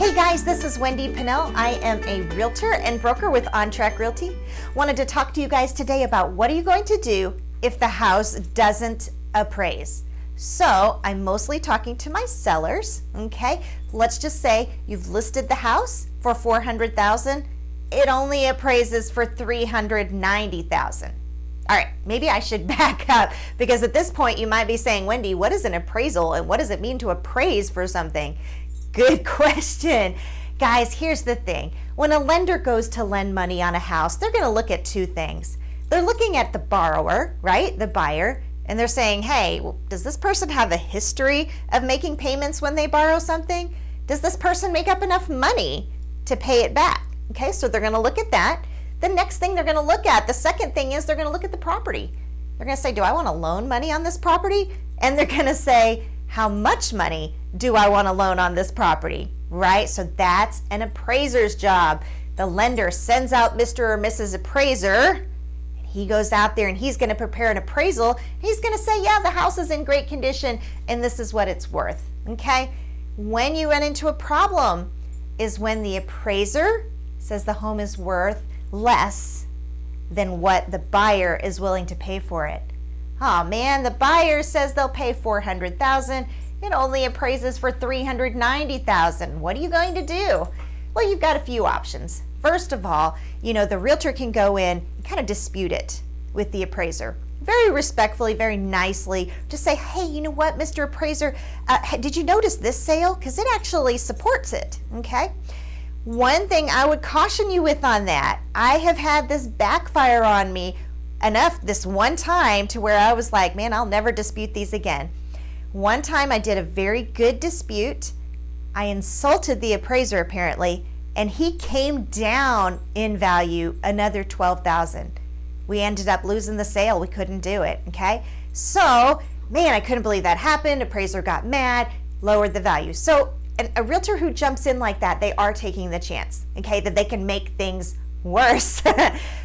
Hey guys, this is Wendy Pinnell. I am a realtor and broker with On Track Realty. Wanted to talk to you guys today about what are you going to do if the house doesn't appraise. So I'm mostly talking to my sellers, okay? Let's just say you've listed the house for $400,000. It only appraises for $390,000. All right, maybe I should back up because at this point you might be saying, Wendy, what is an appraisal and what does it mean to appraise for something? Good question. Guys, here's the thing. When a lender goes to lend money on a house, they're gonna look at two things. They're looking at the borrower, right, the buyer, and they're saying, hey, does this person have a history of making payments when they borrow something? Does this person make up enough money to pay it back? Okay, so they're gonna look at that. The next thing they're gonna look at, the second thing is they're gonna look at the property. They're gonna say, do I wanna loan money on this property? And they're gonna say, how much money do I wanna loan on this property, right? So that's an appraiser's job. The lender sends out Mr. or Mrs. Appraiser. He goes out there and he's gonna prepare an appraisal. He's gonna say, yeah, the house is in great condition and this is what it's worth, okay? When you run into a problem is when the appraiser says the home is worth less than what the buyer is willing to pay for it. Oh man, the buyer says they'll pay $400,000. It only appraises for $390,000. What are you going to do? Well, you've got a few options. First of all, the realtor can go in and kind of dispute it with the appraiser. Very respectfully, very nicely, just say, hey, you know what, Mr. Appraiser, did you notice this sale? Because it actually supports it, okay? One thing I would caution you with on that, I have had this backfire on me enough this one time to where I was like, man, I'll never dispute these again. One time I did a very good dispute. I insulted the appraiser apparently, and he came down in value another $12,000. We ended up losing the sale. We couldn't do it, okay? So, man, I couldn't believe that happened. Appraiser got mad, lowered the value. So, a realtor who jumps in like that, they are taking the chance, okay, that they can make things worse.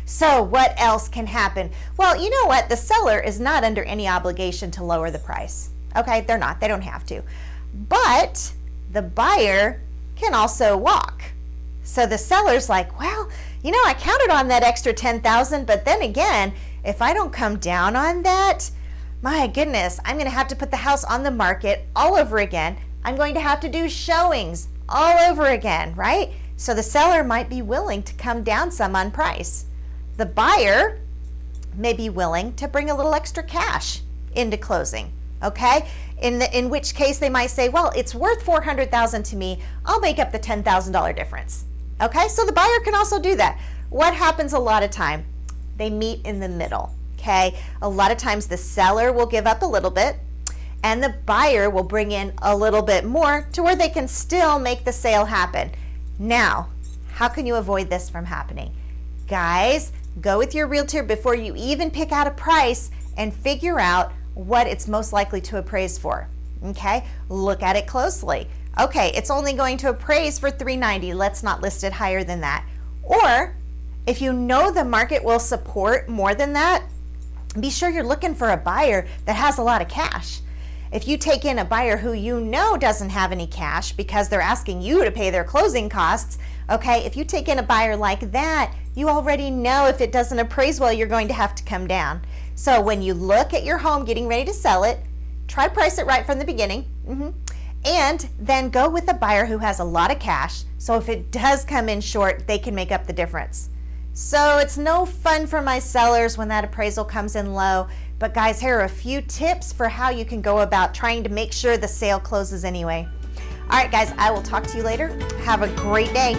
So what else can happen? Well, you know what? The seller is not under any obligation to lower the price. Okay, they're not. They don't have to. But the buyer can also walk. So the seller's like, well, I counted on that extra $10,000, but then again, if I don't come down on that, my goodness, I'm going to have to put the house on the market all over again. I'm going to have to do showings all over again, right? So the seller might be willing to come down some on price. The buyer may be willing to bring a little extra cash into closing, okay? In which case they might say, well, it's worth $400,000 to me. I'll make up the $10,000 difference, okay? So the buyer can also do that. What happens a lot of time? They meet in the middle, okay? A lot of times the seller will give up a little bit and the buyer will bring in a little bit more to where they can still make the sale happen. Now, how can you avoid this from happening? Guys, go with your realtor before you even pick out a price and figure out what it's most likely to appraise for, okay? Look at it closely. Okay, it's only going to appraise for $390. Let's not list it higher than that. Or if you know the market will support more than that, be sure you're looking for a buyer that has a lot of cash. If you take in a buyer who you know doesn't have any cash because they're asking you to pay their closing costs, okay, if you take in a buyer like that, you already know if it doesn't appraise well, you're going to have to come down. So when you look at your home getting ready to sell it, try to price it right from the beginning, and then go with a buyer who has a lot of cash, so if it does come in short, they can make up the difference. So it's no fun for my sellers when that appraisal comes in low. But guys, here are a few tips for how you can go about trying to make sure the sale closes anyway. All right, guys, I will talk to you later. Have a great day.